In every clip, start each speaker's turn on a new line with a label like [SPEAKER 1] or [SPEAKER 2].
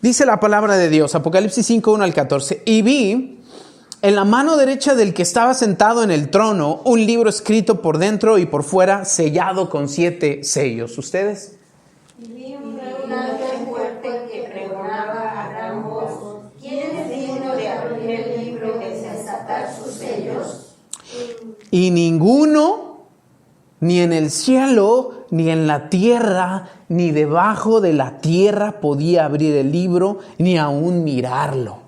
[SPEAKER 1] Dice la palabra de Dios, Apocalipsis 5, 1 al 14. Y vi en la mano derecha del que estaba sentado en el trono un libro escrito por dentro y por fuera, sellado con 7 sellos. ¿Ustedes?
[SPEAKER 2] Y vi un ángel fuerte que pregonaba a gran voz: ¿Quién es digno de abrir el libro y de desatar sus sellos?
[SPEAKER 1] Y ninguno, ni en el cielo, ni en la tierra, ni debajo de la tierra podía abrir el libro, ni aún mirarlo.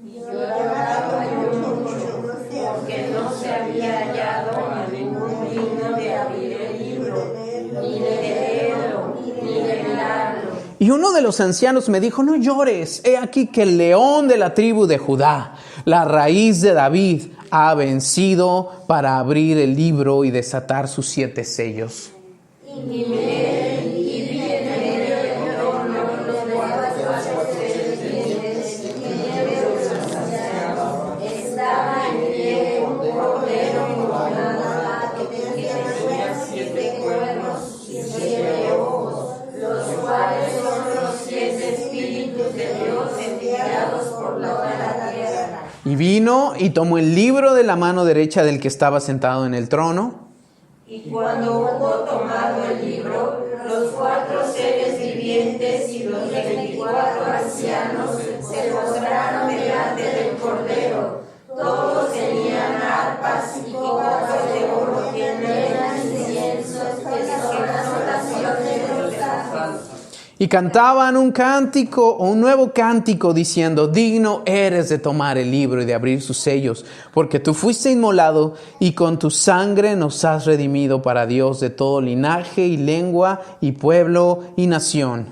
[SPEAKER 2] Y lloraba yo mucho, porque no se había hallado a ningún digno de abrir el libro, ni de leerlo, ni de mirarlo.
[SPEAKER 1] Y uno de los ancianos me dijo: no llores, he aquí que el león de la tribu de Judá, la raíz de David, ha vencido para abrir el libro y desatar sus 7 sellos.
[SPEAKER 2] Y miré, y vi en medio del trono los 4 seres vivientes y en medio de los ancianos estaba en pie un cordero inmolado que tenía 7 cuernos y 7 ojos, los cuales son los 7 espíritus de Dios enviados por toda la tierra.
[SPEAKER 1] Y vino y tomó el libro de la mano derecha del que estaba sentado en el trono.
[SPEAKER 2] Y cuando hubo tomado el libro, los 4 seres vivientes y los 24 ancianos se postraron delante del Cordero. Todos tenían arpas y copas de oro que eran incienso, que son las oraciones de los santos.
[SPEAKER 1] Y cantaban un cántico, o un nuevo cántico, diciendo: digno eres de tomar el libro y de abrir sus sellos, porque tú fuiste inmolado y con tu sangre nos has redimido para Dios de todo linaje y lengua y pueblo y nación.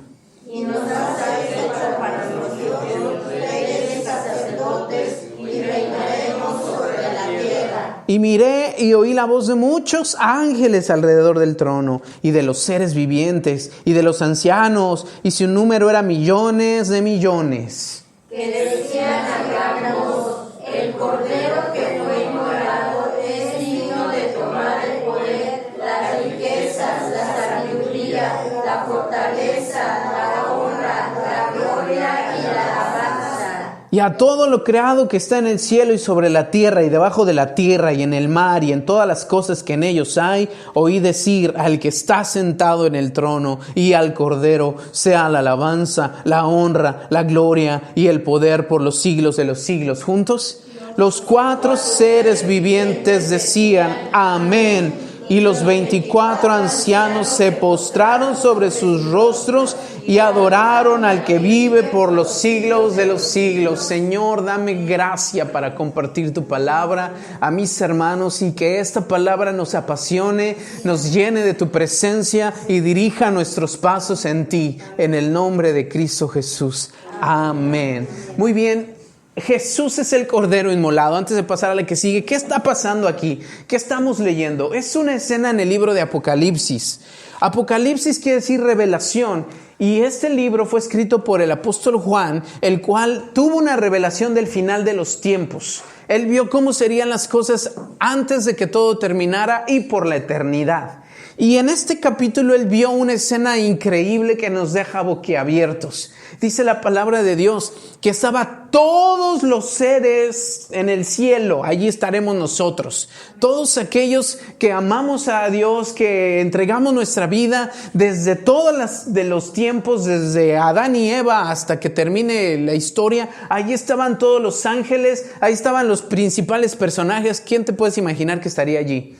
[SPEAKER 2] Y nos has hecho para nosotros reyes y sacerdotes y reinaremos sobre la tierra.
[SPEAKER 1] Y miré y oí la voz de muchos ángeles alrededor del trono, y de los seres vivientes, y de los ancianos, y su número era millones de millones.
[SPEAKER 2] Que decían a gran voz: el Cordero que fue inmolado es digno de tomar el poder, las riquezas, la sabiduría, la fortaleza, la honra, la gloria y la alabanza.
[SPEAKER 1] Y a todo lo creado que está en el cielo y sobre la tierra y debajo de la tierra y en el mar y en todas las cosas que en ellos hay, oí decir al que está sentado en el trono y al Cordero, sea la alabanza, la honra, la gloria y el poder por los siglos de los siglos. Juntos, los 4 seres vivientes decían: amén. Y los 24 ancianos se postraron sobre sus rostros y adoraron al que vive por los siglos de los siglos. Señor, dame gracia para compartir tu palabra a mis hermanos y que esta palabra nos apasione, nos llene de tu presencia y dirija nuestros pasos en ti, en el nombre de Cristo Jesús. Amén. Muy bien. Jesús es el Cordero inmolado. Antes de pasar a la que sigue, ¿qué está pasando aquí? ¿Qué estamos leyendo? Es una escena en el libro de Apocalipsis. Apocalipsis quiere decir revelación. Y este libro fue escrito por el apóstol Juan, el cual tuvo una revelación del final de los tiempos. Él vio cómo serían las cosas antes de que todo terminara y por la eternidad. Y en este capítulo él vio una escena increíble que nos deja boquiabiertos. Dice la palabra de Dios que estaban todos los seres en el cielo. Allí estaremos nosotros. Todos aquellos que amamos a Dios, que entregamos nuestra vida desde todos los tiempos, desde Adán y Eva hasta que termine la historia. Allí estaban todos los ángeles, ahí estaban los principales personajes. ¿Quién te puedes imaginar que estaría allí?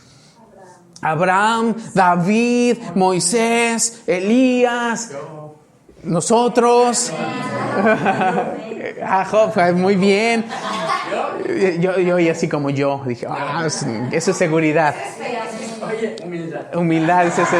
[SPEAKER 1] Abraham, David, Moisés, Elías, nosotros. Job, muy bien. Yo y así como yo dije, eso es seguridad. Humildad es ese.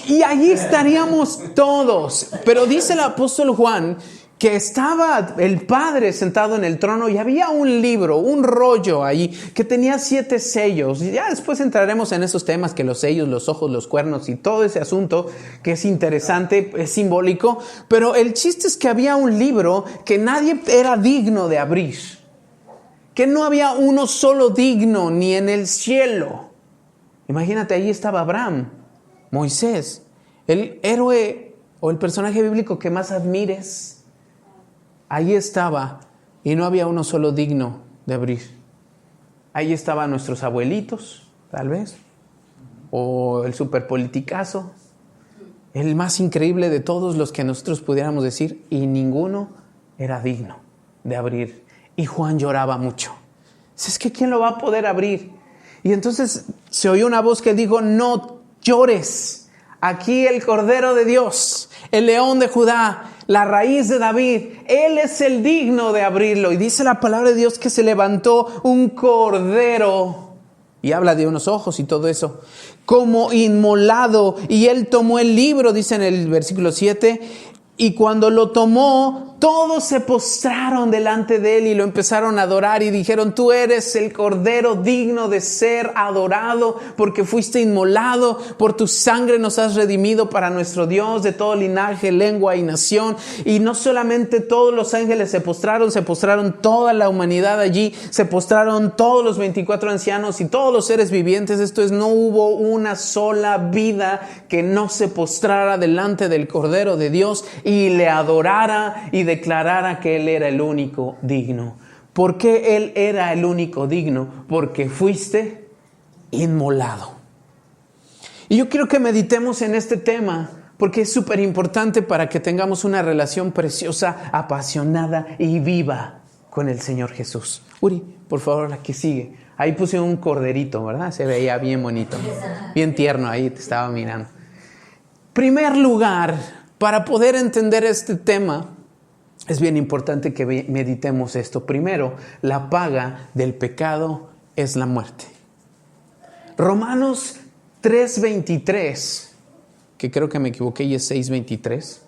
[SPEAKER 1] Y allí estaríamos todos. Pero dice el apóstol Juan que estaba el Padre sentado en el trono y había un libro, un rollo ahí que tenía 7 sellos. Y ya después entraremos en esos temas, que los sellos, los ojos, los cuernos y todo ese asunto que es interesante, es simbólico. Pero el chiste es que había un libro que nadie era digno de abrir. Que no había uno solo digno ni en el cielo. Imagínate, ahí estaba Abraham, Moisés, el héroe o el personaje bíblico que más admires. Ahí estaba y no había uno solo digno de abrir. Ahí estaban nuestros abuelitos, tal vez, o el superpoliticazo, el más increíble de todos los que nosotros pudiéramos decir, y ninguno era digno de abrir. Y Juan lloraba mucho. Es que ¿quién lo va a poder abrir? Y entonces se oyó una voz que dijo, no llores. Aquí el Cordero de Dios, el León de Judá, la raíz de David, Él es el digno de abrirlo. Y dice la palabra de Dios que se levantó un cordero. Y habla de unos ojos y todo eso. Como inmolado. Y Él tomó el libro, dice en el versículo 7. Y cuando lo tomó, todos se postraron delante de Él y lo empezaron a adorar y dijeron, tú eres el Cordero digno de ser adorado porque fuiste inmolado, por tu sangre nos has redimido para nuestro Dios de todo linaje, lengua y nación. Y no solamente todos los ángeles se postraron toda la humanidad allí, se postraron todos los 24 ancianos y todos los seres vivientes. Esto es, no hubo una sola vida que no se postrara delante del Cordero de Dios y le adorara y declarara que Él era el único digno. ¿Por qué Él era el único digno? Porque fuiste inmolado. Y yo quiero que meditemos en este tema, porque es súper importante para que tengamos una relación preciosa, apasionada y viva con el Señor Jesús. Uri, por favor, la que sigue. Ahí puse un corderito, ¿verdad? Se veía bien bonito, bien tierno ahí, te estaba mirando. Primer lugar, para poder entender este tema, es bien importante que meditemos esto. Primero, la paga del pecado es la muerte. Romanos 3:23, que creo que me equivoqué y es 6:23,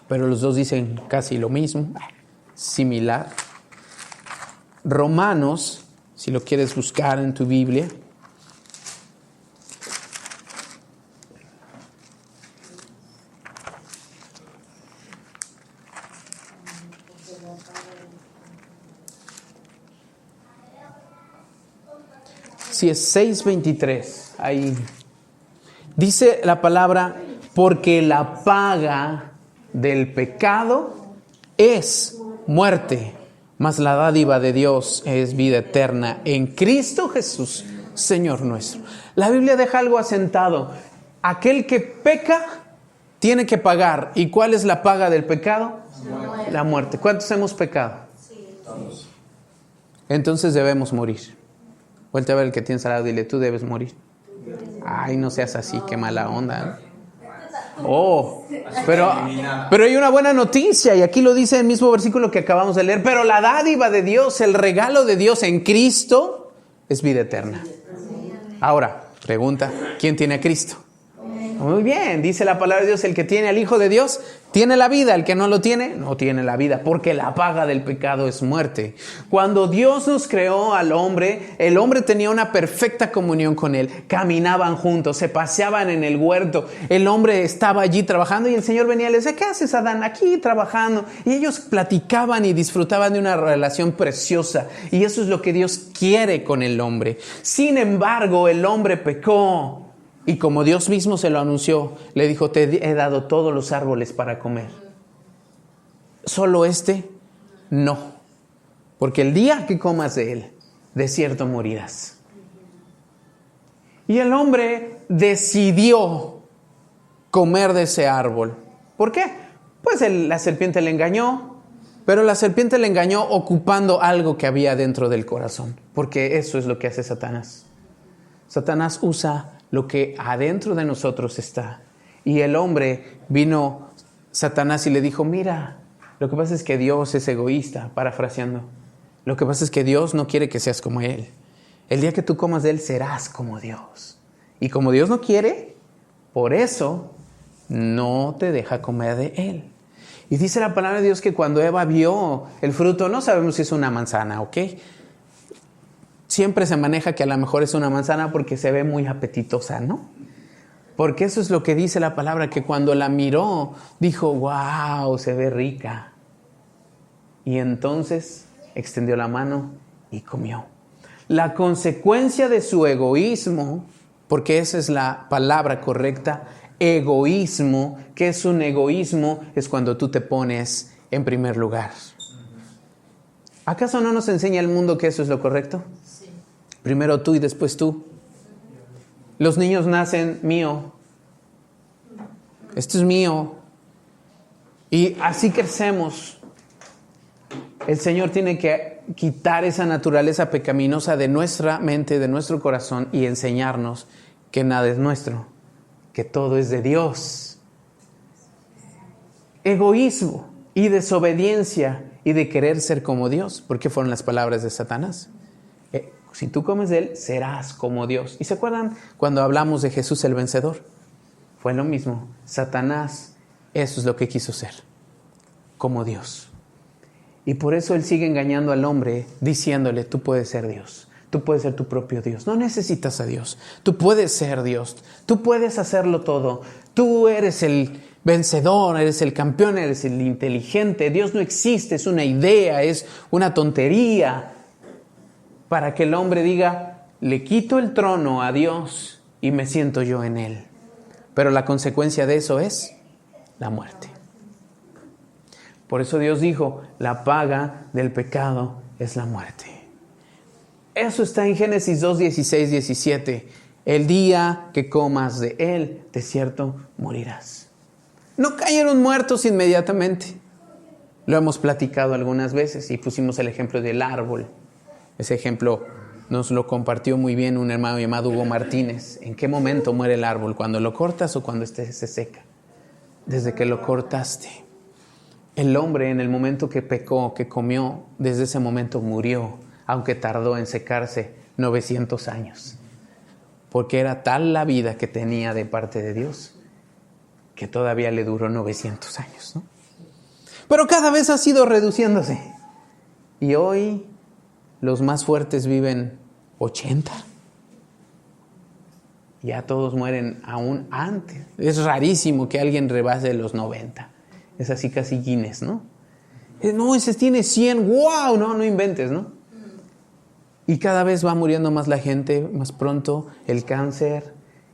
[SPEAKER 1] pero los dos dicen casi lo mismo, similar. Romanos, si lo quieres buscar en tu Biblia, si es 6:23, ahí dice la palabra, porque la paga del pecado es muerte, mas la dádiva de Dios es vida eterna en Cristo Jesús, Señor nuestro. La Biblia deja algo asentado. Aquel que peca tiene que pagar. ¿Y cuál es la paga del pecado? La muerte. ¿Cuántos hemos pecado?
[SPEAKER 2] Sí.
[SPEAKER 1] Entonces debemos morir. Vuelta a ver el que tienes al lado, dile, tú debes morir. Ay, no seas así, qué mala onda. Oh, pero hay una buena noticia, y aquí lo dice el mismo versículo que acabamos de leer. Pero la dádiva de Dios, el regalo de Dios en Cristo, es vida eterna. Ahora, pregunta, ¿quién tiene a Cristo? Muy bien, dice la palabra de Dios, el que tiene al Hijo de Dios tiene la vida, el que no lo tiene, no tiene la vida, porque la paga del pecado es muerte. Cuando Dios nos creó al hombre, el hombre tenía una perfecta comunión con Él, caminaban juntos, se paseaban en el huerto, el hombre estaba allí trabajando y el Señor venía y le decía, ¿qué haces, Adán? Aquí trabajando. Y ellos platicaban y disfrutaban de una relación preciosa, y eso es lo que Dios quiere con el hombre. Sin embargo, el hombre pecó. Y como Dios mismo se lo anunció, le dijo, te he dado todos los árboles para comer. Solo este, no. Porque el día que comas de él, de cierto morirás. Y el hombre decidió comer de ese árbol. ¿Por qué? Pues la serpiente le engañó, pero la serpiente le engañó ocupando algo que había dentro del corazón. Porque eso es lo que hace Satanás. Satanás usa lo que adentro de nosotros está. Y el hombre vino, Satanás, y le dijo, mira, lo que pasa es que Dios es egoísta, parafraseando. Lo que pasa es que Dios no quiere que seas como Él. El día que tú comas de Él, serás como Dios. Y como Dios no quiere, por eso no te deja comer de Él. Y dice la palabra de Dios que cuando Eva vio el fruto, no sabemos si es una manzana, ¿ok? Siempre se maneja que a lo mejor es una manzana porque se ve muy apetitosa, ¿no? Porque eso es lo que dice la palabra, que cuando la miró, dijo, wow, se ve rica. Y entonces extendió la mano y comió. La consecuencia de su egoísmo, porque esa es la palabra correcta, egoísmo. ¿Qué es un egoísmo? Es cuando tú te pones en primer lugar. ¿Acaso no nos enseña el mundo que eso es lo correcto? Sí. Primero tú y después tú. Los niños nacen mío. Esto es mío. Y así crecemos. El Señor tiene que quitar esa naturaleza pecaminosa de nuestra mente, de nuestro corazón, y enseñarnos que nada es nuestro, que todo es de Dios. Egoísmo y desobediencia y de querer ser como Dios, porque fueron las palabras de Satanás. Si tú comes de él, serás como Dios. ¿Y se acuerdan cuando hablamos de Jesús el vencedor? Fue lo mismo. Satanás, eso es lo que quiso ser, como Dios. Y por eso él sigue engañando al hombre, diciéndole, tú puedes ser Dios. Tú puedes ser tu propio Dios. No necesitas a Dios. Tú puedes ser Dios. Tú puedes hacerlo todo. Tú eres el vencedor, eres el campeón, eres el inteligente. Dios no existe, es una idea, es una tontería. Para que el hombre diga, le quito el trono a Dios y me siento yo en él. Pero la consecuencia de eso es la muerte. Por eso Dios dijo, la paga del pecado es la muerte. Eso está en Génesis 2, 16, 17. El día que comas de él, de cierto morirás. No cayeron muertos inmediatamente. Lo hemos platicado algunas veces y pusimos el ejemplo del árbol. Ese ejemplo nos lo compartió muy bien un hermano llamado Hugo Martínez. ¿En qué momento muere el árbol? ¿Cuando lo cortas o cuando se seca? Desde que lo cortaste. El hombre en el momento que pecó, que comió, desde ese momento murió, aunque tardó en secarse 900 años. Porque era tal la vida que tenía de parte de Dios, que todavía le duró 900 años, ¿no? Pero cada vez ha sido reduciéndose. Y hoy los más fuertes viven 80. Ya todos mueren aún antes. Es rarísimo que alguien rebase los 90. Es así casi Guinness, ¿no? No, ese tiene 100. ¡Wow! No inventes, ¿no? Y cada vez va muriendo más la gente, más pronto el cáncer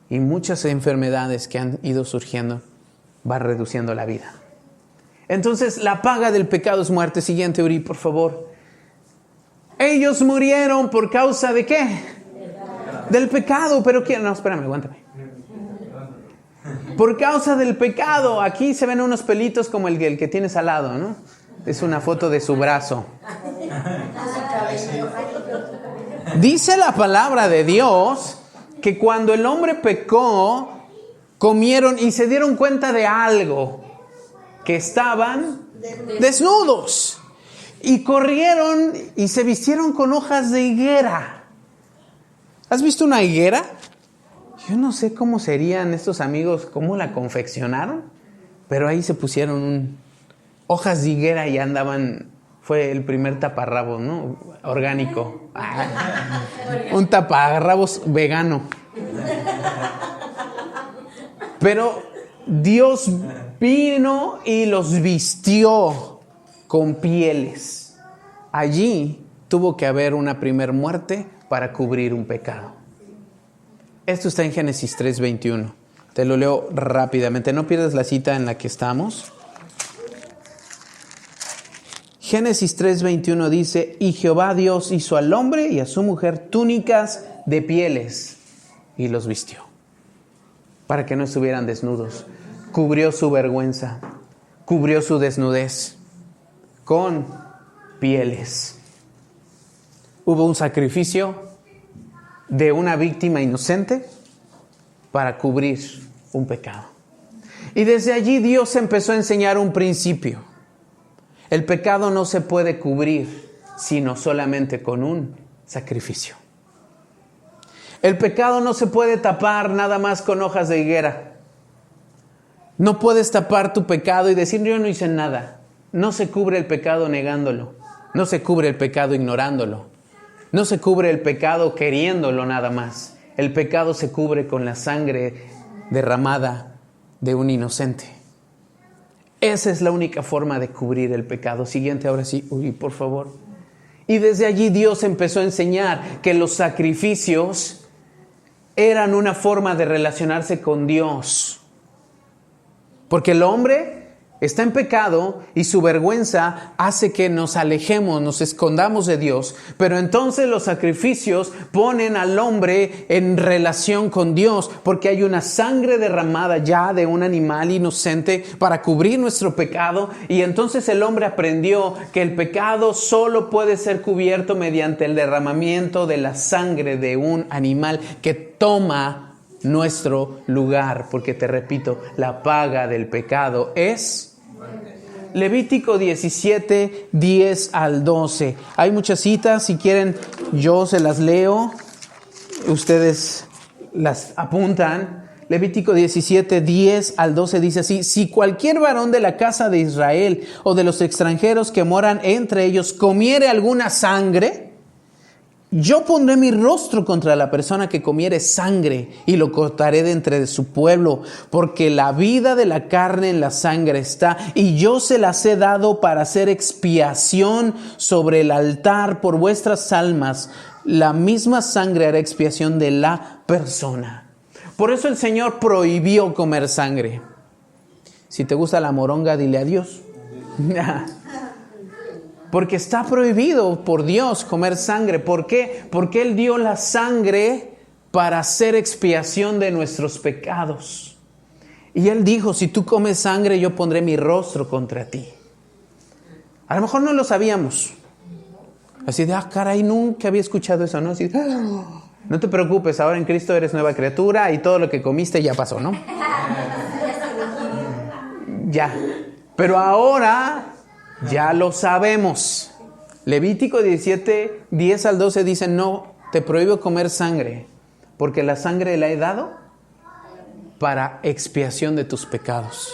[SPEAKER 1] y muchas enfermedades que han ido surgiendo va reduciendo la vida. Entonces, la paga del pecado es muerte. Siguiente, Uri, por favor. Ellos murieron por causa de ¿qué? Del pecado. Pero ¿quién? No, espérame, aguántame. Por causa del pecado. Aquí se ven unos pelitos como el que tienes al lado, ¿no? Es una foto de su brazo. Dice la palabra de Dios que cuando el hombre pecó, comieron y se dieron cuenta de algo, que estaban desnudos. Y corrieron y se vistieron con hojas de higuera. ¿Has visto una higuera? Yo no sé cómo serían estos amigos, cómo la confeccionaron, pero ahí se pusieron hojas de higuera y andaban. Fue el primer taparrabos, ¿no? Orgánico. Un taparrabos vegano. Pero Dios vino y los vistió con pieles. Allí tuvo que haber una primer muerte para cubrir un pecado. Esto está en Génesis 3:21. Te lo leo rápidamente. No pierdas la cita en la que estamos. Génesis 3:21 dice, y Jehová Dios hizo al hombre y a su mujer túnicas de pieles y los vistió para que no estuvieran desnudos. Cubrió su vergüenza, cubrió su desnudez con pieles. Hubo un sacrificio de una víctima inocente para cubrir un pecado. Y desde allí Dios empezó a enseñar un principio. El pecado no se puede cubrir sino solamente con un sacrificio. El pecado no se puede tapar nada más con hojas de higuera. No puedes tapar tu pecado y decir yo no hice nada. No se cubre el pecado negándolo. No se cubre el pecado ignorándolo. No se cubre el pecado queriéndolo nada más. El pecado se cubre con la sangre derramada de un inocente. Esa es la única forma de cubrir el pecado. Siguiente, ahora sí, Uri, por favor. Y desde allí Dios empezó a enseñar que los sacrificios eran una forma de relacionarse con Dios. Porque el hombre está en pecado y su vergüenza hace que nos alejemos, nos escondamos de Dios. Pero entonces los sacrificios ponen al hombre en relación con Dios, porque hay una sangre derramada ya de un animal inocente para cubrir nuestro pecado. Y entonces el hombre aprendió que el pecado solo puede ser cubierto mediante el derramamiento de la sangre de un animal que toma nuestro lugar, porque te repito, la paga del pecado es Levítico 17, 10 al 12. Hay muchas citas, si quieren yo se las leo, ustedes las apuntan. Levítico 17, 10 al 12 dice así: si cualquier varón de la casa de Israel o de los extranjeros que moran entre ellos comiere alguna sangre, yo pondré mi rostro contra la persona que comiere sangre y lo cortaré de entre de su pueblo, porque la vida de la carne en la sangre está, y yo se las he dado para hacer expiación sobre el altar por vuestras almas. La misma sangre hará expiación de la persona. Por eso el Señor prohibió comer sangre. Si te gusta la moronga, dile adiós. Porque está prohibido por Dios comer sangre. ¿Por qué? Porque Él dio la sangre para hacer expiación de nuestros pecados. Y Él dijo: si tú comes sangre, yo pondré mi rostro contra ti. A lo mejor no lo sabíamos. Así de, caray, nunca había escuchado eso, ¿no? Así, no te preocupes, ahora en Cristo eres nueva criatura y todo lo que comiste ya pasó, ¿no? Ya. Pero ahora ya lo sabemos. Levítico 17, 10 al 12 dice: no, te prohíbo comer sangre, porque la sangre la he dado para expiación de tus pecados.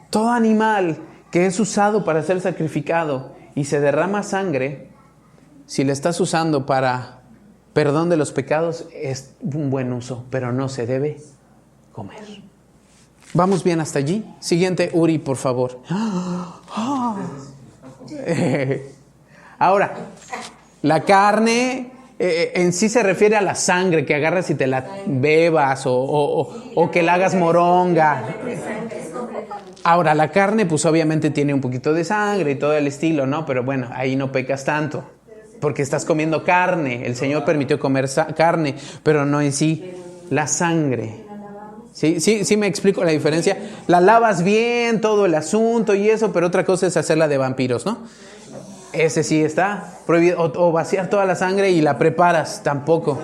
[SPEAKER 1] Todo animal que es usado para ser sacrificado y se derrama sangre, si le estás usando para perdón de los pecados, es un buen uso, pero no se debe comer. ¿Vamos bien hasta allí? Siguiente, Uri, por favor. Ahora, la carne en sí se refiere a la sangre que agarras y te la bebas o que la hagas moronga. Ahora, la carne pues obviamente tiene un poquito de sangre y todo el estilo, ¿no? Pero bueno, ahí no pecas tanto, porque estás comiendo carne. El Señor permitió comer carne, pero no en sí la sangre. Sí, me explico la diferencia. La lavas bien, todo el asunto y eso, pero otra cosa es hacerla de vampiros, ¿no? Ese sí está prohibido. O vaciar toda la sangre y la preparas, tampoco.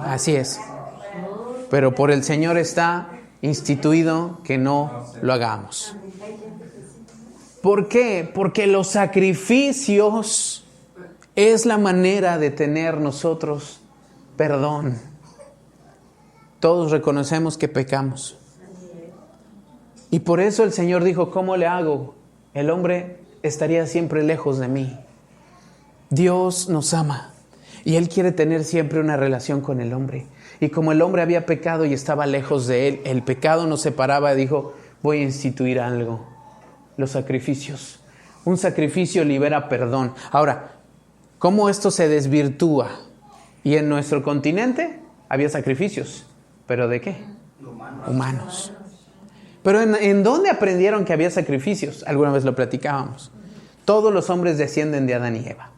[SPEAKER 1] Así es. Pero por el Señor está instituido que no lo hagamos. ¿Por qué? Porque los sacrificios es la manera de tener nosotros perdón. Todos reconocemos que pecamos. Y por eso el Señor dijo: ¿cómo le hago? El hombre estaría siempre lejos de mí. Dios nos ama y Él quiere tener siempre una relación con el hombre. Y como el hombre había pecado y estaba lejos de Él, el pecado nos separaba, dijo: voy a instituir algo, los sacrificios. Un sacrificio libera perdón. Ahora, ¿cómo esto se desvirtúa? Y en nuestro continente había sacrificios. ¿Pero de qué? Humanos. Pero ¿en dónde aprendieron que había sacrificios? Alguna vez lo platicábamos. Todos los hombres descienden de Adán y Eva.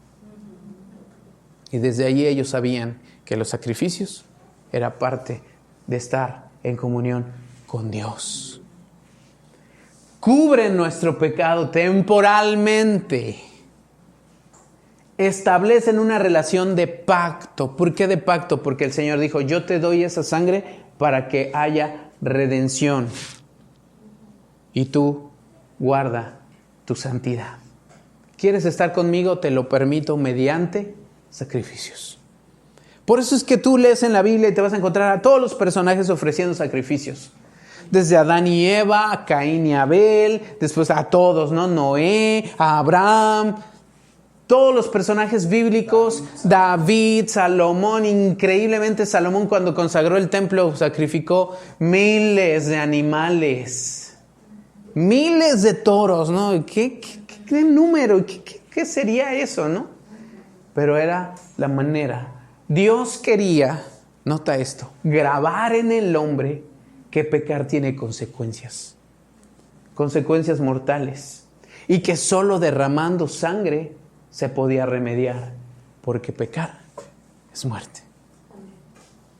[SPEAKER 1] Y desde allí ellos sabían que los sacrificios era parte de estar en comunión con Dios. Cubren nuestro pecado temporalmente. Establecen una relación de pacto. ¿Por qué de pacto? Porque el Señor dijo: yo te doy esa sangre para que haya redención. Y tú guarda tu santidad. ¿Quieres estar conmigo? Te lo permito mediante sacrificios. Por eso es que tú lees en la Biblia y te vas a encontrar a todos los personajes ofreciendo sacrificios. Desde Adán y Eva, a Caín y Abel, después a todos, ¿no? Noé, a Abraham. Todos los personajes bíblicos, David, Salomón, increíblemente Salomón cuando consagró el templo sacrificó miles de animales, miles de toros, ¿no? ¿Qué número? ¿Qué sería eso, no? Pero era la manera. Dios quería, nota esto, grabar en el hombre que pecar tiene consecuencias mortales, y que solo derramando sangre se podía remediar, porque pecar es muerte.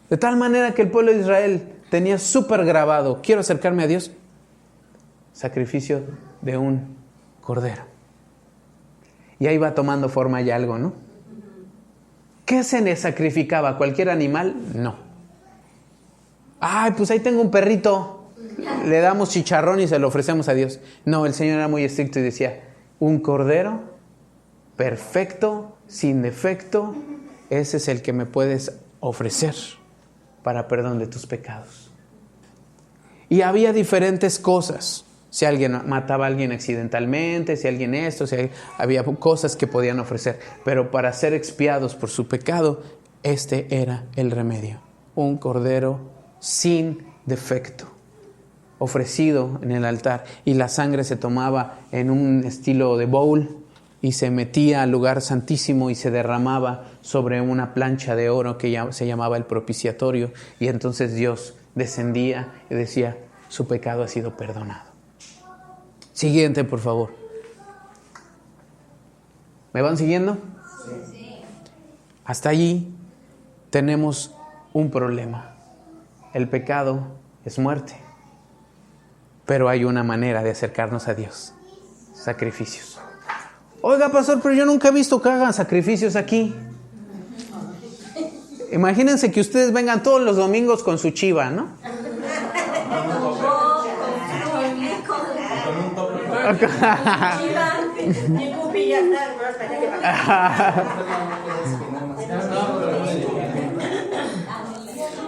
[SPEAKER 1] De tal manera que el pueblo de Israel tenía súper grabado: quiero acercarme a Dios, sacrificio de un cordero. Y ahí va tomando forma ya algo, ¿no? ¿Qué se le sacrificaba? ¿Cualquier animal? No. Ay, pues ahí tengo un perrito, le damos chicharrón y se lo ofrecemos a Dios. No, el Señor era muy estricto y decía: un cordero perfecto, sin defecto, ese es el que me puedes ofrecer para perdón de tus pecados. Y había diferentes cosas. Si alguien mataba a alguien accidentalmente, si alguien esto, había cosas que podían ofrecer. Pero para ser expiados por su pecado, este era el remedio: un cordero sin defecto, ofrecido en el altar. Y la sangre se tomaba en un estilo de bowl y se metía al lugar santísimo y se derramaba sobre una plancha de oro que se llamaba el propiciatorio. Y entonces Dios descendía y decía: su pecado ha sido perdonado. Siguiente, por favor. ¿Me van siguiendo? Sí. Hasta allí tenemos un problema. El pecado es muerte. Pero hay una manera de acercarnos a Dios: sacrificios. Oiga, pastor, pero yo nunca he visto que hagan sacrificios aquí. Imagínense que ustedes vengan todos los domingos con su chiva, ¿no?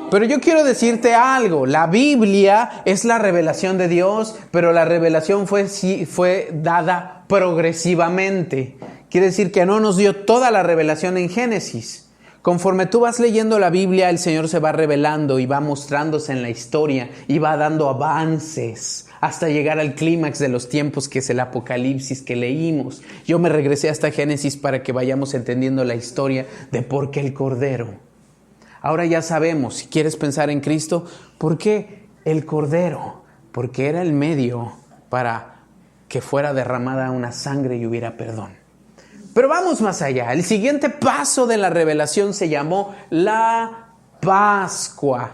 [SPEAKER 1] Pero yo quiero decirte algo: la Biblia es la revelación de Dios, pero la revelación fue dada progresivamente. Quiere decir que no nos dio toda la revelación en Génesis. Conforme tú vas leyendo la Biblia, el Señor se va revelando y va mostrándose en la historia y va dando avances hasta llegar al clímax de los tiempos, que es el Apocalipsis que leímos. Yo me regresé hasta Génesis para que vayamos entendiendo la historia de por qué el Cordero. Ahora ya sabemos, si quieres pensar en Cristo, ¿por qué el Cordero? Porque era el medio para que fuera derramada una sangre y hubiera perdón. Pero vamos más allá. El siguiente paso de la revelación se llamó la Pascua.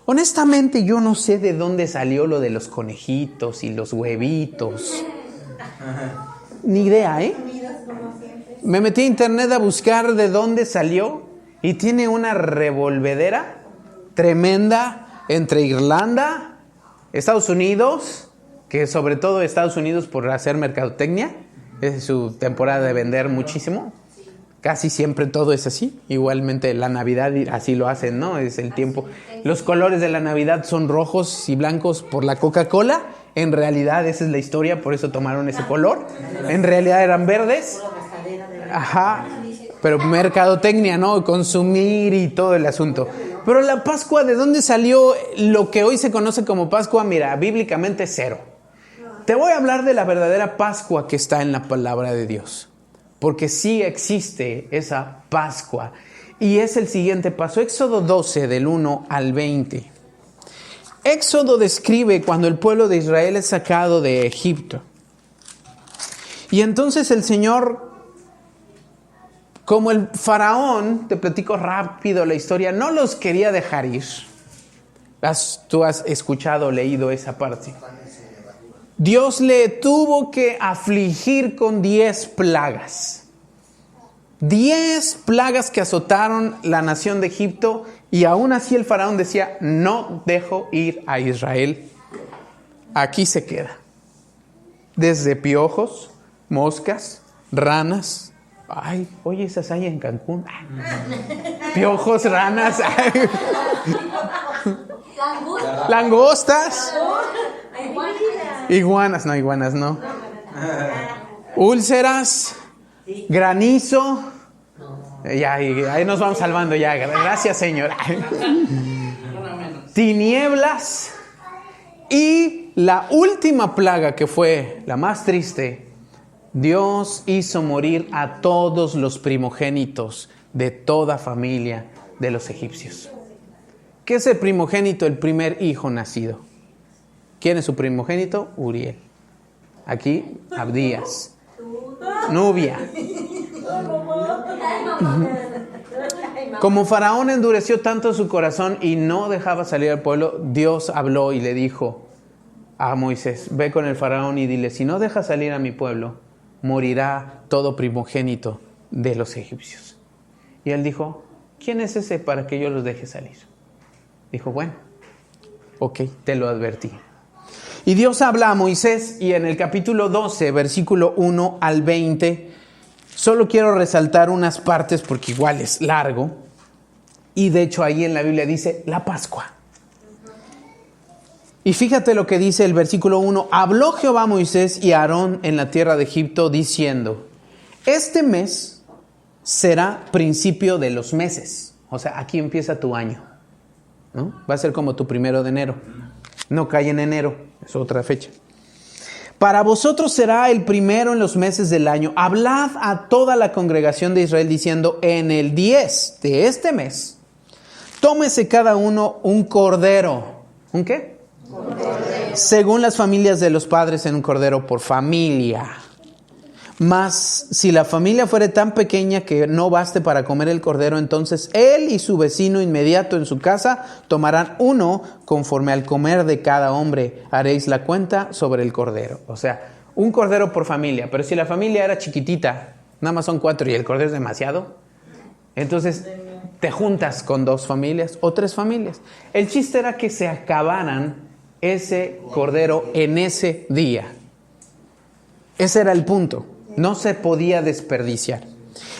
[SPEAKER 1] Honestamente, yo no sé de dónde salió lo de los conejitos y los huevitos. Ni idea, ¿eh? Me metí a internet a buscar de dónde salió y tiene una revolvedera tremenda entre Irlanda, Estados Unidos, que sobre todo Estados Unidos por hacer mercadotecnia, es su temporada de vender muchísimo. Casi siempre todo es así. Igualmente la Navidad así lo hacen, ¿no? Es el tiempo. Los colores de la Navidad son rojos y blancos por la Coca-Cola. En realidad esa es la historia, por eso tomaron ese color. En realidad eran verdes. Ajá. Pero mercadotecnia, ¿no? Consumir y todo el asunto. Pero la Pascua, ¿de dónde salió lo que hoy se conoce como Pascua? Mira, bíblicamente cero. Te voy a hablar de la verdadera Pascua que está en la palabra de Dios. Porque sí existe esa Pascua. Y es el siguiente paso. Éxodo 12, del 1 al 20. Éxodo describe cuando el pueblo de Israel es sacado de Egipto. Y entonces el Señor, como el faraón, te platico rápido la historia, no los quería dejar ir. Tú has escuchado, leído esa parte. Dios le tuvo que afligir con 10 plagas. 10 plagas que azotaron la nación de Egipto, y aún así el faraón decía: no dejo ir a Israel. Aquí se queda. Desde piojos, moscas, ranas. Ay, oye, esas hay en Cancún. Piojos, ranas. Langostas. Iguanas no. Úlceras, granizo. Ya, ahí nos vamos salvando ya. Gracias, Señor. Tinieblas. Y la última plaga, que fue la más triste, Dios hizo morir a todos los primogénitos de toda familia de los egipcios. ¿Qué es el primogénito? El primer hijo nacido. ¿Quién es su primogénito? Uriel. Aquí, Abdías. Nubia. Como Faraón endureció tanto su corazón y no dejaba salir al pueblo, Dios habló y le dijo a Moisés: ve con el Faraón y dile, si no deja salir a mi pueblo, morirá todo primogénito de los egipcios. Y él dijo, ¿quién es ese para que yo los deje salir? Dijo, bueno, ok, te lo advertí. Y Dios habla a Moisés y en el capítulo 12, versículo 1 al 20, solo quiero resaltar unas partes porque igual es largo. Y de hecho ahí en la Biblia dice la Pascua. Y fíjate lo que dice el versículo 1. Habló Jehová a Moisés y a Aarón en la tierra de Egipto diciendo, este mes será principio de los meses. O sea, aquí empieza tu año, ¿no? Va a ser como tu 1 de enero. No cae en enero, es otra fecha. Para vosotros será el primero en los meses del año. Hablad a toda la congregación de Israel diciendo, en el 10 de este mes, tómese cada uno un cordero. ¿Un qué? Cordero. Según las familias de los padres, en un cordero por familia. Mas si la familia fuere tan pequeña que no baste para comer el cordero, entonces él y su vecino inmediato en su casa tomarán uno conforme al comer de cada hombre. Haréis la cuenta sobre el cordero. O sea, un cordero por familia. Pero si la familia era chiquitita, nada más son 4 y el cordero es demasiado, entonces te juntas con 2 familias o 3 familias. El chiste era que se acabaran ese cordero en ese día. Ese era el punto. No se podía desperdiciar.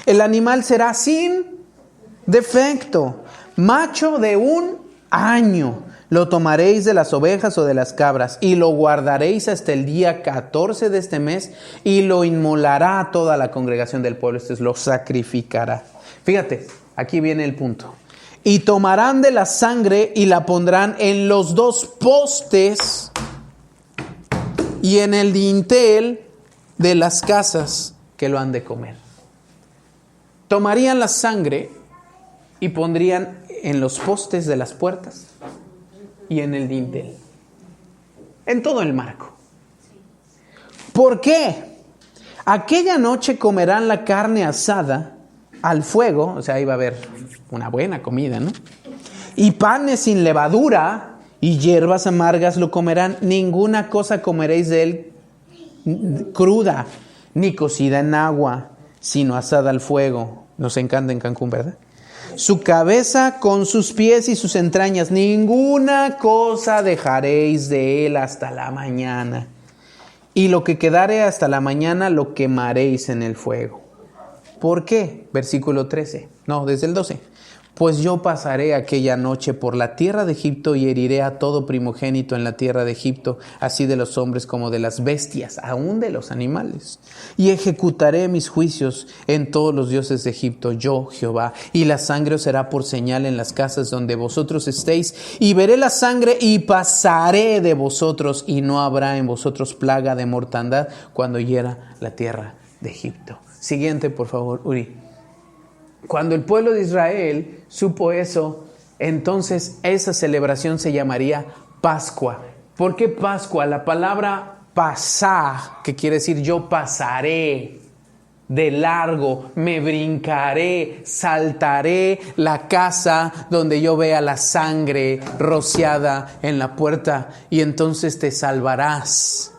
[SPEAKER 1] El animal será sin defecto, macho de 1 año. Lo tomaréis de las ovejas o de las cabras y lo guardaréis hasta el día 14 de este mes y lo inmolará a toda la congregación del pueblo. Esto es, lo sacrificará. Fíjate, aquí viene el punto. Y tomarán de la sangre y la pondrán en los 2 postes y en el dintel de las casas que lo han de comer. Tomarían la sangre y pondrían en los postes de las puertas y en el dintel, en todo el marco. ¿Por qué? Aquella noche comerán la carne asada al fuego, o sea, iba a haber una buena comida, ¿no? Y panes sin levadura y hierbas amargas lo comerán. Ninguna cosa comeréis de él cruda, ni cocida en agua, sino asada al fuego. Nos encanta en Cancún, ¿verdad? Su cabeza con sus pies y sus entrañas, ninguna cosa dejaréis de él hasta la mañana. Y lo que quedare hasta la mañana lo quemaréis en el fuego. ¿Por qué? Versículo 13. No, desde el 12. Pues yo pasaré aquella noche por la tierra de Egipto y heriré a todo primogénito en la tierra de Egipto, así de los hombres como de las bestias, aún de los animales. Y ejecutaré mis juicios en todos los dioses de Egipto, yo Jehová. Y la sangre os será por señal en las casas donde vosotros estéis. Y veré la sangre y pasaré de vosotros, y no habrá en vosotros plaga de mortandad cuando hiera la tierra de Egipto. Siguiente, por favor, Uri. Cuando el pueblo de Israel supo eso, entonces esa celebración se llamaría Pascua. ¿Por qué Pascua? La palabra pasá, que quiere decir yo pasaré de largo, me brincaré, saltaré la casa donde yo vea la sangre rociada en la puerta y entonces te salvarás.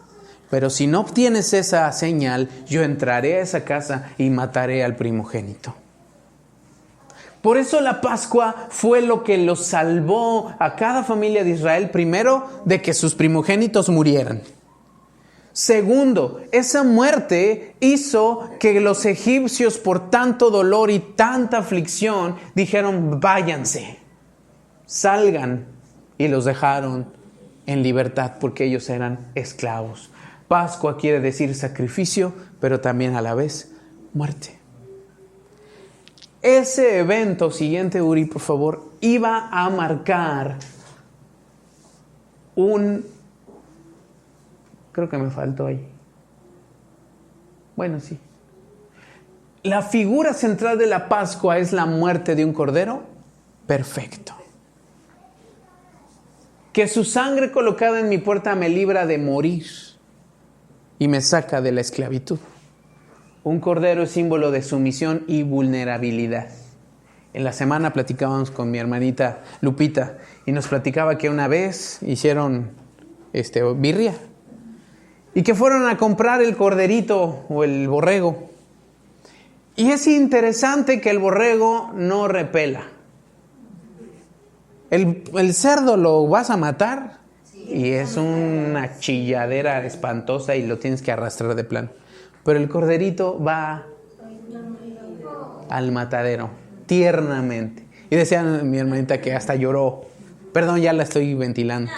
[SPEAKER 1] Pero si no obtienes esa señal, yo entraré a esa casa y mataré al primogénito. Por eso la Pascua fue lo que los salvó a cada familia de Israel, primero, de que sus primogénitos murieran. Segundo, esa muerte hizo que los egipcios, por tanto dolor y tanta aflicción, dijeron, váyanse, salgan, y los dejaron en libertad porque ellos eran esclavos. Pascua quiere decir sacrificio, pero también a la vez muerte. Ese evento siguiente, Uri, por favor, iba a marcar creo que me faltó ahí. Bueno, sí. La figura central de la Pascua es la muerte de un cordero perfecto. que su sangre colocada en mi puerta me libra de morir y me saca de la esclavitud. Un cordero es símbolo de sumisión y vulnerabilidad. En la semana platicábamos con mi hermanita Lupita y nos platicaba que una vez hicieron birria y que fueron a comprar el corderito o el borrego. Y es interesante que el borrego no repela. El cerdo lo vas a matar y es una chilladera espantosa y lo tienes que arrastrar de plano. Pero el corderito va al matadero tiernamente. Y decía mi hermanita que hasta lloró. Perdón, ya la estoy ventilando.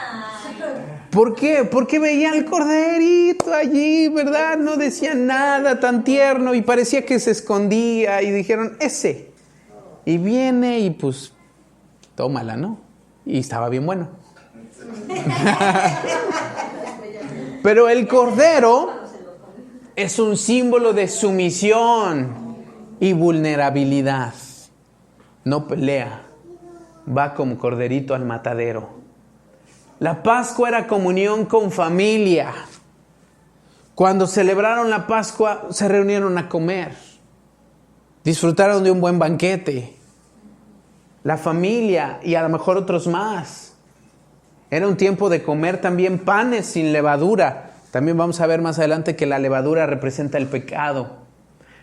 [SPEAKER 1] ¿Por qué? Porque veía al corderito allí, ¿verdad? No decía nada, tan tierno, y parecía que se escondía, y dijeron, ese. Y viene y pues, tómala, ¿no? Y estaba bien bueno. Pero el cordero es un símbolo de sumisión y vulnerabilidad. No pelea, va como corderito al matadero. La Pascua era comunión con familia. Cuando celebraron la Pascua, se reunieron a comer. Disfrutaron de un buen banquete. La familia y a lo mejor otros más. Era un tiempo de comer también panes sin levadura. También vamos a ver más adelante que la levadura representa el pecado.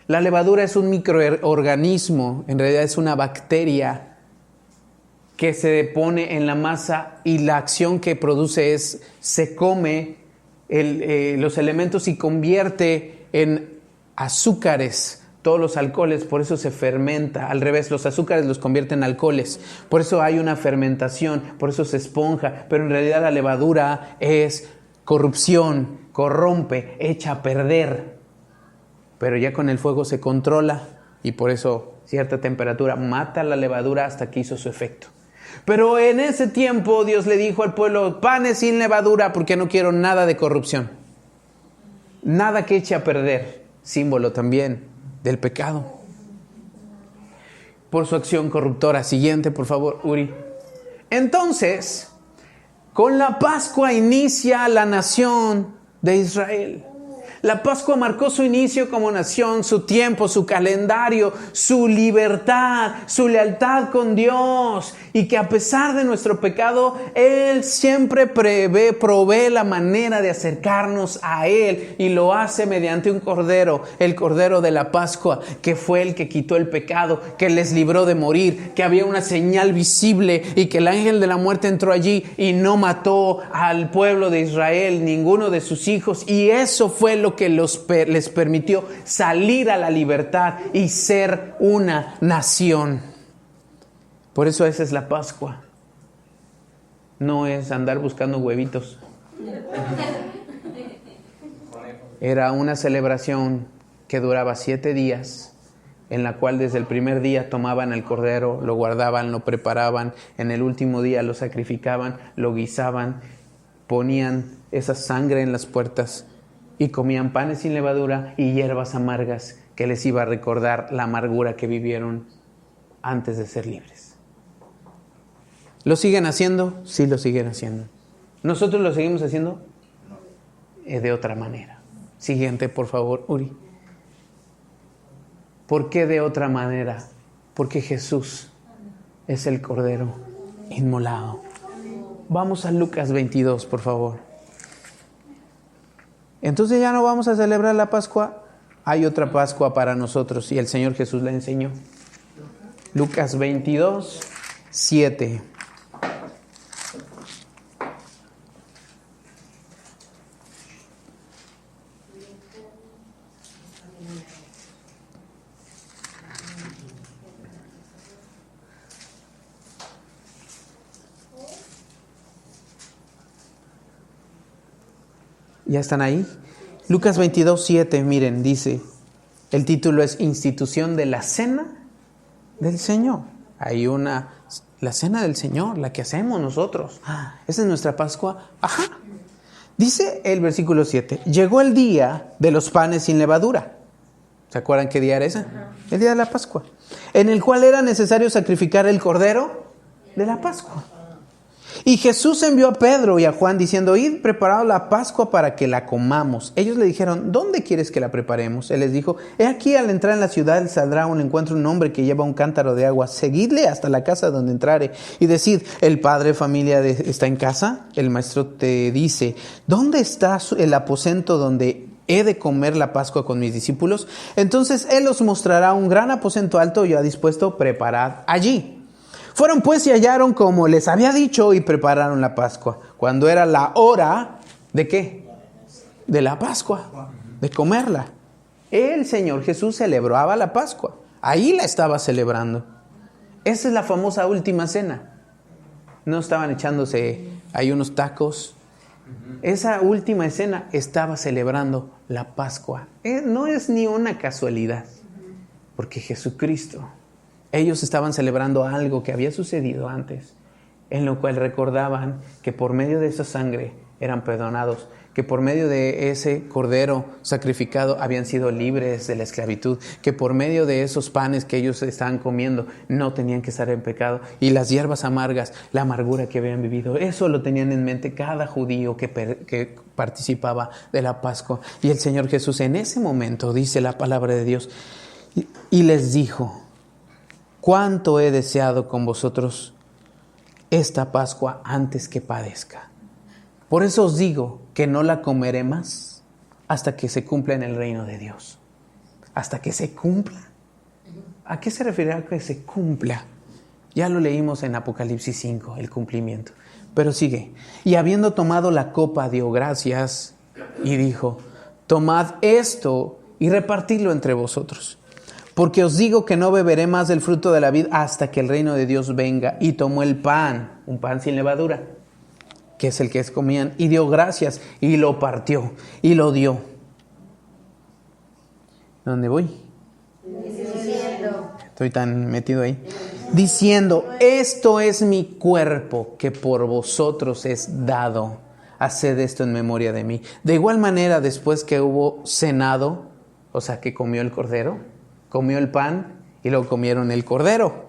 [SPEAKER 1] La levadura es un microorganismo, en realidad es una bacteria que se depone en la masa y la acción que produce es, se come los elementos y convierte en azúcares todos los alcoholes, por eso se fermenta. Al revés, los azúcares los convierten en alcoholes, por eso hay una fermentación, por eso se esponja, pero en realidad la levadura es corrupción, corrompe, echa a perder. Pero ya con el fuego se controla y por eso cierta temperatura mata la levadura hasta que hizo su efecto. Pero en ese tiempo Dios le dijo al pueblo, panes sin levadura porque no quiero nada de corrupción. Nada que eche a perder, símbolo también del pecado. Por su acción corruptora. Siguiente, por favor, Uri. Entonces, con la Pascua inicia la nación de Israel. La Pascua marcó su inicio como nación, su tiempo, su calendario, su libertad, su lealtad con Dios. Y que a pesar de nuestro pecado, Él siempre provee la manera de acercarnos a Él. Y lo hace mediante un cordero, el cordero de la Pascua, que fue el que quitó el pecado, que les libró de morir, que había una señal visible y que el ángel de la muerte entró allí y no mató al pueblo de Israel, ninguno de sus hijos. Y eso fue lo que les permitió salir a la libertad y ser una nación. Por eso esa es la Pascua. No es andar buscando huevitos. Era una celebración que duraba 7 días, en la cual desde el primer día tomaban el cordero, lo guardaban, lo preparaban, en el último día lo sacrificaban, lo guisaban, ponían esa sangre en las puertas y comían panes sin levadura y hierbas amargas que les iba a recordar la amargura que vivieron antes de ser libres. ¿Lo siguen haciendo? Sí, lo siguen haciendo. ¿Nosotros lo seguimos haciendo? De otra manera. Siguiente, por favor, Uri. ¿Por qué de otra manera? Porque Jesús es el Cordero inmolado. Vamos a Lucas 22, por favor. Entonces ya no vamos a celebrar la Pascua. Hay otra Pascua para nosotros y el Señor Jesús la enseñó. Lucas 22, 7. ¿Ya están ahí? Lucas 22, 7, miren, dice, el título es Institución de la Cena del Señor. Hay la Cena del Señor, la que hacemos nosotros. Esa es nuestra Pascua. Ajá. Dice el versículo 7, llegó el día de los panes sin levadura. ¿Se acuerdan qué día era ese? El día de la Pascua. En el cual era necesario sacrificar el cordero de la Pascua. Y Jesús envió a Pedro y a Juan diciendo: id, preparad la Pascua para que la comamos. Ellos le dijeron: ¿dónde quieres que la preparemos? Él les dijo: he aquí, al entrar en la ciudad saldrá un encuentro un hombre que lleva un cántaro de agua. Seguidle hasta la casa donde entrare y decid: el padre de familia está en casa. El maestro te dice: ¿dónde está el aposento donde he de comer la Pascua con mis discípulos? Entonces él os mostrará un gran aposento alto ya dispuesto, preparad allí. Fueron pues y hallaron como les había dicho y prepararon la Pascua. Cuando era la hora, ¿de qué? De la Pascua, de comerla. El Señor Jesús celebraba la Pascua. Ahí la estaba celebrando. Esa es la famosa última cena. No estaban echándose ahí unos tacos. Esa última escena estaba celebrando la Pascua. No es ni una casualidad, porque Jesucristo, ellos estaban celebrando algo que había sucedido antes, en lo cual recordaban que por medio de esa sangre eran perdonados, que por medio de ese cordero sacrificado habían sido libres de la esclavitud, que por medio de esos panes que ellos estaban comiendo no tenían que estar en pecado, y las hierbas amargas, la amargura que habían vivido, eso lo tenían en mente cada judío que participaba de la Pascua. Y el Señor Jesús en ese momento, dice la palabra de Dios, y les dijo: cuánto he deseado con vosotros esta Pascua antes que padezca. Por eso os digo que no la comeré más hasta que se cumpla en el reino de Dios. Hasta que se cumpla. ¿A qué se refiere que se cumpla? Ya lo leímos en Apocalipsis 5, el cumplimiento. Pero sigue. Y habiendo tomado la copa, dio gracias y dijo: tomad esto y repartidlo entre vosotros. Porque os digo que no beberé más del fruto de la vid hasta que el reino de Dios venga. Y tomó el pan, un pan sin levadura, que es el que comían, y dio gracias, y lo partió, y lo dio. ¿Dónde voy? Estoy tan metido ahí. Diciendo: esto es mi cuerpo, que por vosotros es dado. Haced esto en memoria de mí. De igual manera, después que hubo cenado, o sea, que comió el cordero, comió el pan y luego comieron el cordero.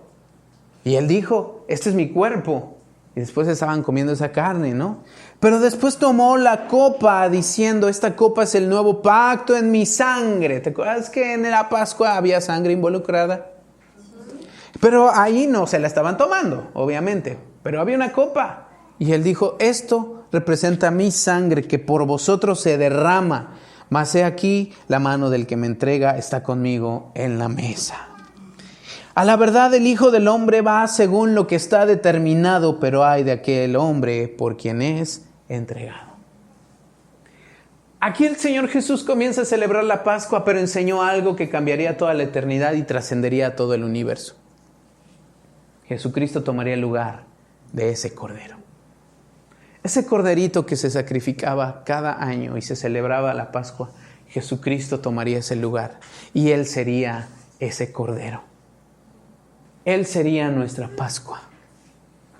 [SPEAKER 1] Y él dijo: este es mi cuerpo. Y después estaban comiendo esa carne, ¿no? Pero después tomó la copa diciendo: esta copa es el nuevo pacto en mi sangre. ¿Te acuerdas que en la Pascua había sangre involucrada? Pero ahí no se la estaban tomando, obviamente. Pero había una copa. Y él dijo: esto representa mi sangre que por vosotros se derrama. Mas he aquí, la mano del que me entrega está conmigo en la mesa. A la verdad, el Hijo del Hombre va según lo que está determinado, pero ay de aquel hombre por quien es entregado. Aquí el Señor Jesús comienza a celebrar la Pascua, pero enseñó algo que cambiaría toda la eternidad y trascendería a todo el universo. Jesucristo tomaría el lugar de ese cordero. Ese corderito que se sacrificaba cada año y se celebraba la Pascua, Jesucristo tomaría ese lugar y Él sería ese cordero. Él sería nuestra Pascua.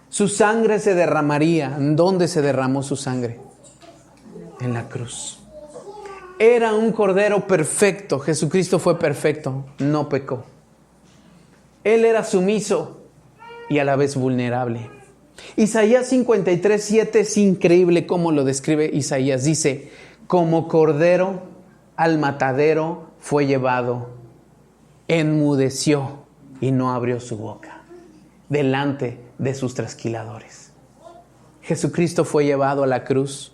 [SPEAKER 1] Su sangre se derramaría. ¿Dónde se derramó su sangre? En la cruz. Era un cordero perfecto. Jesucristo fue perfecto, no pecó. Él era sumiso y a la vez vulnerable. Isaías 53:7 es increíble cómo lo describe Isaías. Dice: como cordero al matadero fue llevado, enmudeció y no abrió su boca delante de sus trasquiladores. Jesucristo fue llevado a la cruz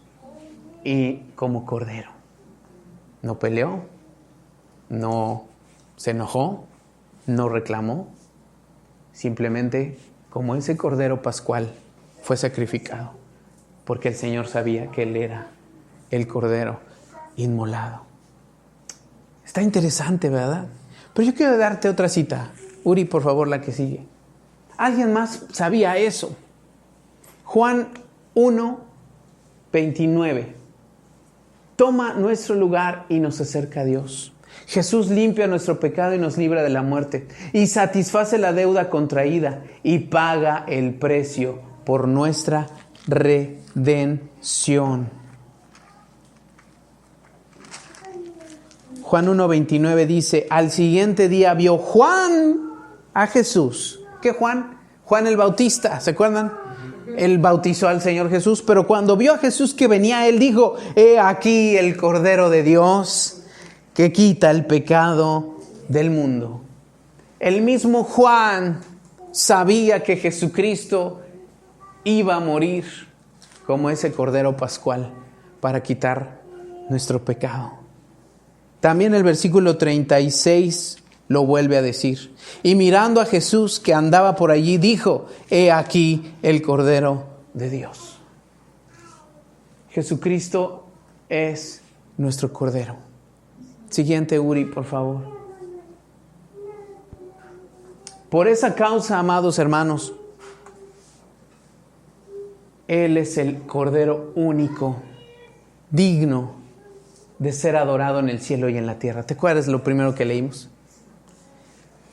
[SPEAKER 1] y como cordero no peleó, no se enojó, no reclamó. Simplemente, como ese cordero pascual, fue sacrificado, porque el Señor sabía que Él era el cordero inmolado. Está interesante, ¿verdad? Pero yo quiero darte otra cita. Uri, por favor, la que sigue. ¿Alguien más sabía eso? Juan 1:29. Toma nuestro lugar y nos acerca a Dios. Jesús limpia nuestro pecado y nos libra de la muerte, y satisface la deuda contraída y paga el precio por nuestra redención. Juan 1:29 dice: al siguiente día vio Juan a Jesús. ¿Qué Juan? Juan el Bautista, ¿se acuerdan? Él bautizó al Señor Jesús, pero cuando vio a Jesús que venía, Él dijo: he aquí el Cordero de Dios que quita el pecado del mundo. El mismo Juan sabía que Jesucristo iba a morir como ese Cordero Pascual para quitar nuestro pecado. También el versículo 36 lo vuelve a decir. Y mirando a Jesús que andaba por allí, dijo: he aquí el Cordero de Dios. Jesucristo es nuestro Cordero. Siguiente, Uri, por favor. Por esa causa, amados hermanos, Él es el Cordero único, digno de ser adorado en el cielo y en la tierra. ¿Te acuerdas lo primero que leímos?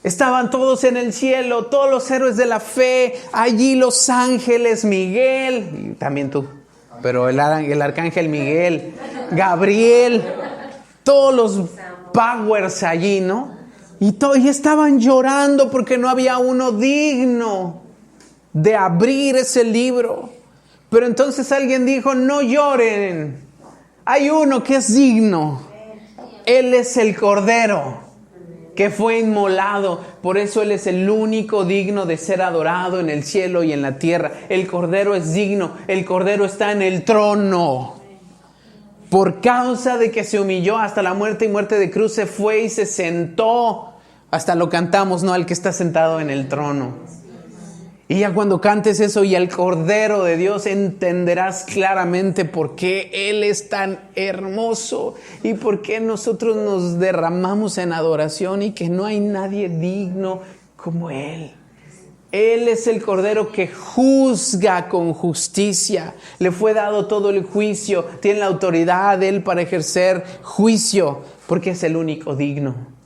[SPEAKER 1] Estaban todos en el cielo, todos los héroes de la fe, allí los ángeles, Miguel, y también tú, pero el arcángel Miguel, Gabriel, todos los powers allí, ¿no? Y estaban llorando porque no había uno digno de abrir ese libro. Pero entonces alguien dijo: no lloren, hay uno que es digno. Él es el Cordero que fue inmolado. Por eso Él es el único digno de ser adorado en el cielo y en la tierra. El Cordero es digno. El Cordero está en el trono. Por causa de que se humilló hasta la muerte y muerte de cruz, se fue y se sentó. Hasta lo cantamos, ¿no? Al que está sentado en el trono. Y ya cuando cantes eso y al Cordero de Dios, entenderás claramente por qué Él es tan hermoso y por qué nosotros nos derramamos en adoración y que no hay nadie digno como Él. Él es el Cordero que juzga con justicia. Le fue dado todo el juicio. Tiene la autoridad Él para ejercer juicio porque es el único digno.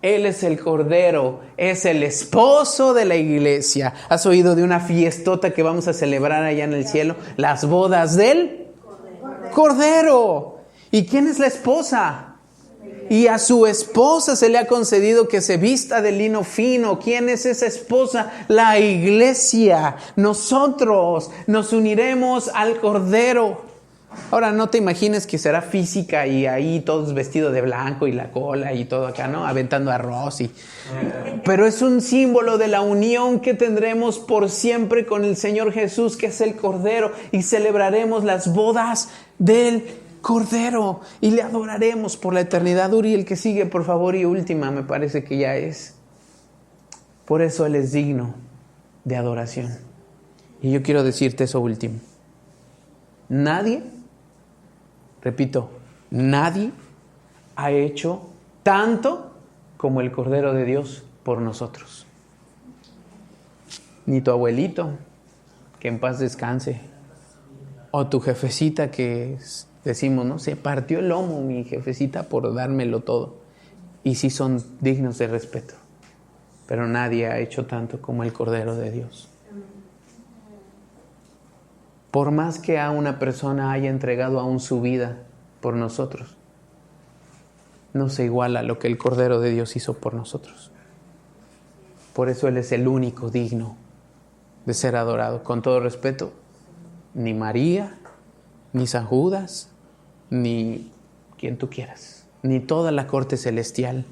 [SPEAKER 1] Él es el Cordero, es el esposo de la iglesia. ¿Has oído de una fiestota que vamos a celebrar allá en el cielo? Las bodas del Cordero. ¿Y quién es la esposa? Y a su esposa se le ha concedido que se vista de lino fino. ¿Quién es esa esposa? La iglesia. Nosotros nos uniremos al Cordero. Ahora, no te imagines que será física y ahí todos vestidos de blanco y la cola y todo acá, ¿no? Aventando arroz. Pero es un símbolo de la unión que tendremos por siempre con el Señor Jesús, que es el Cordero, y celebraremos las bodas del Cordero y le adoraremos por la eternidad. Uri, el que sigue, por favor, y última, me parece que ya es. Por eso Él es digno de adoración. Y yo quiero decirte eso último. Nadie, repito, nadie ha hecho tanto como el Cordero de Dios por nosotros. Ni tu abuelito, que en paz descanse, o tu jefecita que decimos, ¿no? Se partió el lomo mi jefecita por dármelo todo. Y sí son dignos de respeto, pero nadie ha hecho tanto como el Cordero de Dios. Por más que a una persona haya entregado aún su vida por nosotros, no se iguala a lo que el Cordero de Dios hizo por nosotros. Por eso Él es el único digno de ser adorado. Con todo respeto, ni María, ni San Judas, ni quien tú quieras, ni toda la corte celestial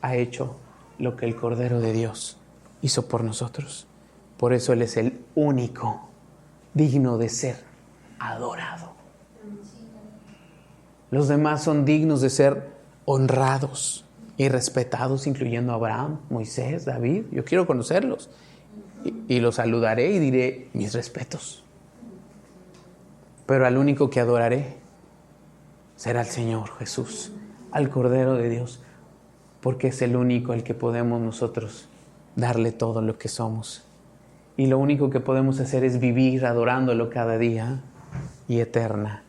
[SPEAKER 1] ha hecho lo que el Cordero de Dios hizo por nosotros. Por eso Él es el único digno de ser adorado. Los demás son dignos de ser honrados y respetados, incluyendo a Abraham, Moisés, David. Yo quiero conocerlos y los saludaré y diré mis respetos. Pero al único que adoraré será el Señor Jesús, al Cordero de Dios, porque es el único al que podemos nosotros darle todo lo que somos. Y lo único que podemos hacer es vivir adorándolo cada día y eternamente.